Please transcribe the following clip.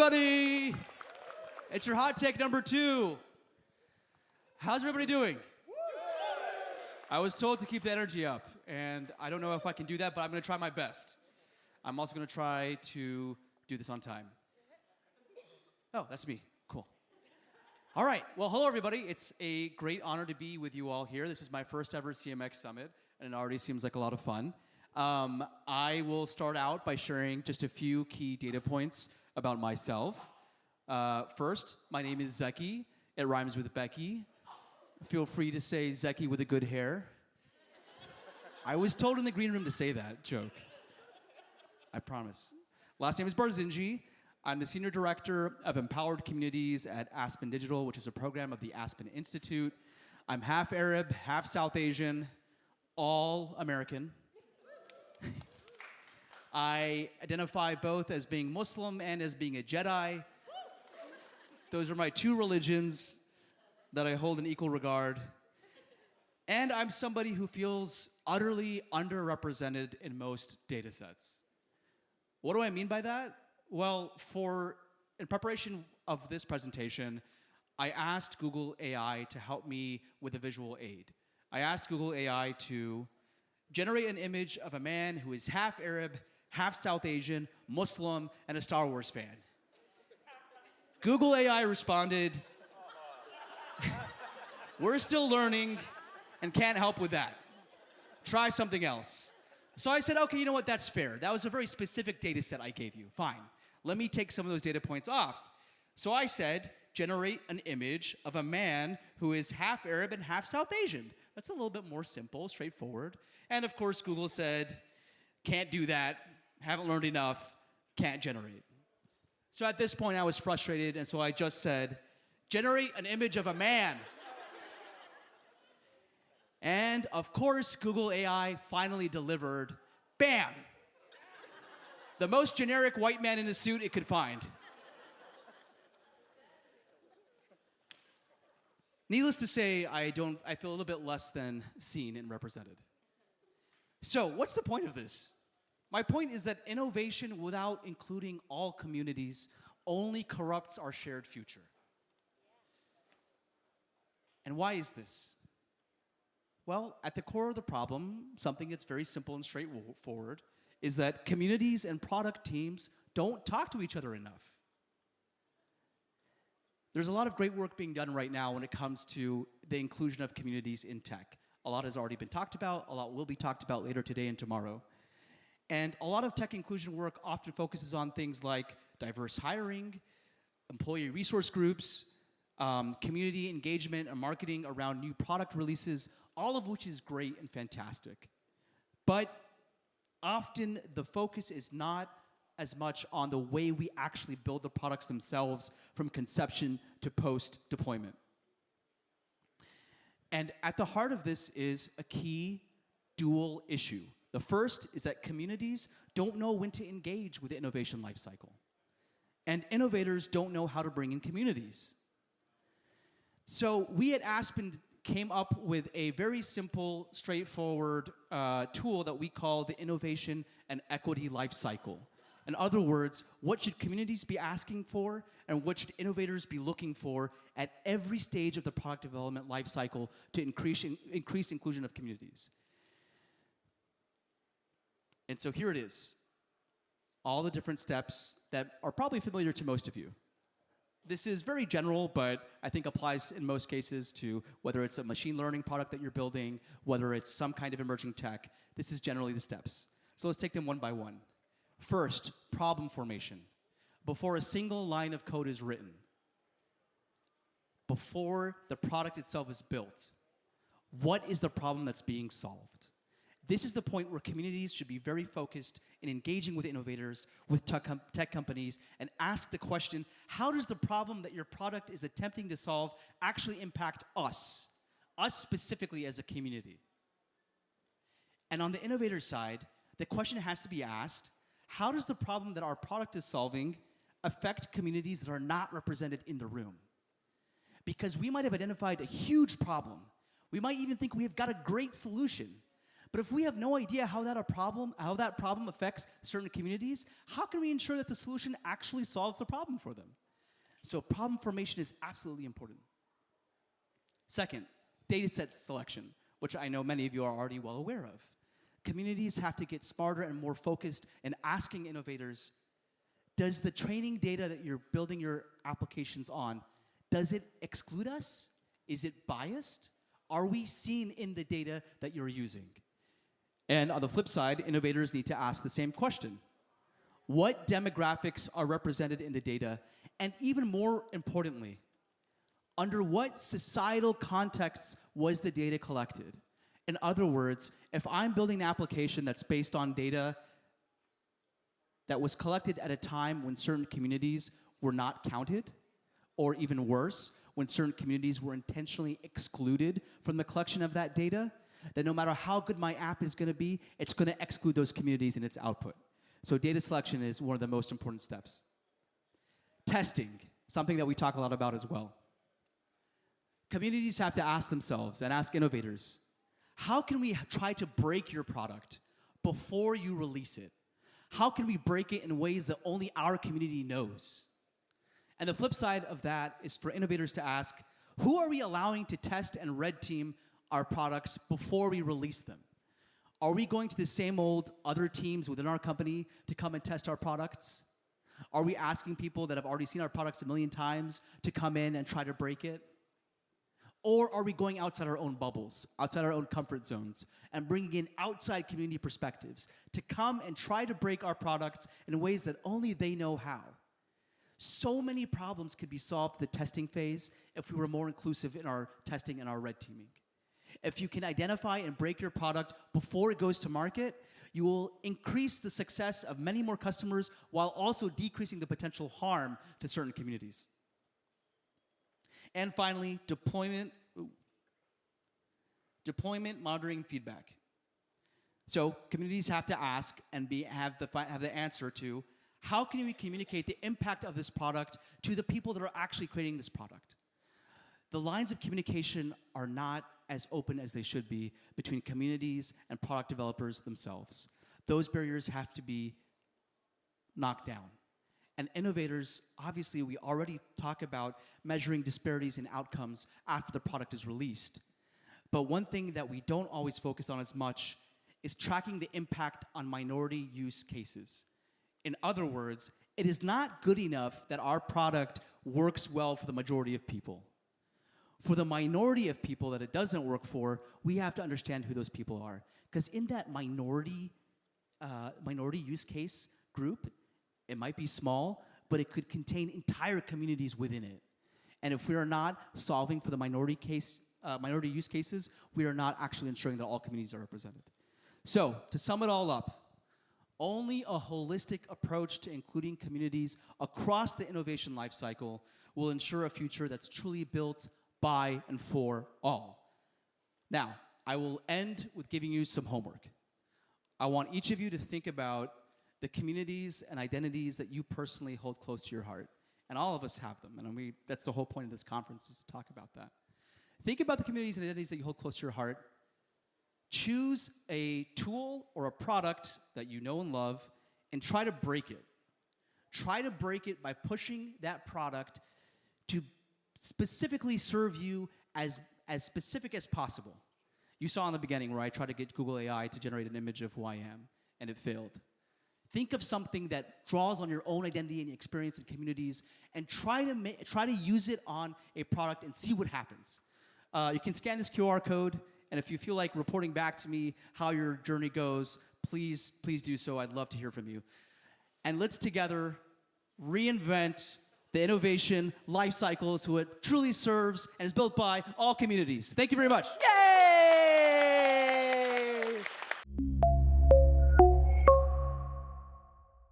everybody. It's your hot take number 2. How's everybody doing? I was told to keep the energy up, and I don't know if I can do that, but I'm going to try my best. I'm also going to try to do this on time. Oh, that's me. Cool. All right. Well, hello, everybody. It's a great honor to be with you all here. This is my first ever CMX Summit, and it already seems like a lot of fun. I will start out by sharing just a few key data points about myself. First, my name is Zaki. It rhymes with Becky. Feel free to say Zaki with a good hair. I was told in the green room to say that joke. I promise. Last name is Barzinji. I'm the Senior Director of Empowered Communities at Aspen Digital, which is a program of the Aspen Institute. I'm half Arab, half South Asian, all American. I identify both as being Muslim and as being a Jedi. Those are my 2 religions that I hold in equal regard. And I'm somebody who feels utterly underrepresented in most data sets. What do I mean by that? Well, in preparation of this presentation, I asked Google AI to help me with a visual aid. I asked Google AI to generate an image of a man who is half Arab, half South Asian, Muslim, and a Star Wars fan. Google AI responded, "We're still learning and can't help with that. Try something else." So I said, okay, you know what, that's fair. That was a very specific data set I gave you. Fine. Let me take some of those data points off. So I said, generate an image of a man who is half Arab and half South Asian. That's a little bit more simple, straightforward. And of course, Google said, can't do that, haven't learned enough, can't generate. So at this point, I was frustrated, and so I just said, generate an image of a man. And of course, Google AI finally delivered, bam! The most generic white man in a suit it could find. Needless to say, I feel a little bit less than seen and represented. So, what's the point of this? My point is that innovation without including all communities only corrupts our shared future. And why is this? Well, at the core of the problem, something that's very simple and straightforward, is that communities and product teams don't talk to each other enough. There's a lot of great work being done right now when it comes to the inclusion of communities in tech. A lot has already been talked about, a lot will be talked about later today and tomorrow. And a lot of tech inclusion work often focuses on things like diverse hiring, employee resource groups, community engagement and marketing around new product releases, all of which is great and fantastic. But often the focus is not as much on the way we actually build the products themselves from conception to post-deployment. And at the heart of this is a key dual issue. The first is that communities don't know when to engage with the innovation lifecycle. And innovators don't know how to bring in communities. So we at Aspen came up with a very simple, straightforward tool that we call the Innovation and Equity Lifecycle. In other words, what should communities be asking for, and what should innovators be looking for at every stage of the product development lifecycle to increase inclusion of communities? And so here it is, all the different steps that are probably familiar to most of you. This is very general, but I think applies in most cases to whether it's a machine learning product that you're building, whether it's some kind of emerging tech. This is generally the steps. So let's take them one by one. First, problem formation. Before a single line of code is written, before the product itself is built, what is the problem that's being solved? This is the point where communities should be very focused in engaging with innovators, with tech companies, and ask the question, how does the problem that your product is attempting to solve actually impact us specifically as a community? And on the innovator side, the question has to be asked, how does the problem that our product is solving affect communities that are not represented in the room? Because we might have identified a huge problem. We might even think we have got a great solution. But if we have no idea how that problem affects certain communities, how can we ensure that the solution actually solves the problem for them? So problem formation is absolutely important. Second, data set selection, which I know many of you are already well aware of. Communities have to get smarter and more focused in asking innovators, does the training data that you're building your applications on, does it exclude us? Is it biased? Are we seen in the data that you're using? And on the flip side, innovators need to ask the same question. What demographics are represented in the data? And even more importantly, under what societal contexts was the data collected? In other words, if I'm building an application that's based on data that was collected at a time when certain communities were not counted, or even worse, when certain communities were intentionally excluded from the collection of that data, then no matter how good my app is going to be, it's going to exclude those communities in its output. So data selection is one of the most important steps. Testing, something that we talk a lot about as well. Communities have to ask themselves and ask innovators, how can we try to break your product before you release it? How can we break it in ways that only our community knows? And the flip side of that is for innovators to ask, who are we allowing to test and red team our products before we release them? Are we going to the same old other teams within our company to come and test our products? Are we asking people that have already seen our products a million times to come in and try to break it? Or are we going outside our own bubbles, outside our own comfort zones, and bringing in outside community perspectives to come and try to break our products in ways that only they know how? So many problems could be solved in the testing phase if we were more inclusive in our testing and our red teaming. If you can identify and break your product before it goes to market, you will increase the success of many more customers while also decreasing the potential harm to certain communities. And finally, deployment, monitoring, feedback. So communities have to ask and have the answer to, how can we communicate the impact of this product to the people that are actually creating this product? The lines of communication are not as open as they should be between communities and product developers themselves. Those barriers have to be knocked down. And innovators, obviously, we already talk about measuring disparities in outcomes after the product is released. But one thing that we don't always focus on as much is tracking the impact on minority use cases. In other words, it is not good enough that our product works well for the majority of people. For the minority of people that it doesn't work for, we have to understand who those people are. Because in that minority use case group, it might be small, but it could contain entire communities within it. And if we are not solving for the minority use cases, we are not actually ensuring that all communities are represented. So, to sum it all up, only a holistic approach to including communities across the innovation lifecycle will ensure a future that's truly built by and for all. Now, I will end with giving you some homework. I want each of you to think about the communities and identities that you personally hold close to your heart. And all of us have them, and that's the whole point of this conference, is to talk about that. Think about the communities and identities that you hold close to your heart. Choose a tool or a product that you know and love, and try to break it. Try to break it by pushing that product to specifically serve you as specific as possible. You saw in the beginning where I tried to get Google AI to generate an image of who I am, and it failed. Think of something that draws on your own identity and experience and communities, and try to use it on a product and see what happens. You can scan this QR code, and if you feel like reporting back to me how your journey goes, please do so. I'd love to hear from you. And let's together reinvent the innovation life cycle so it truly serves and is built by all communities. Thank you very much. Yay!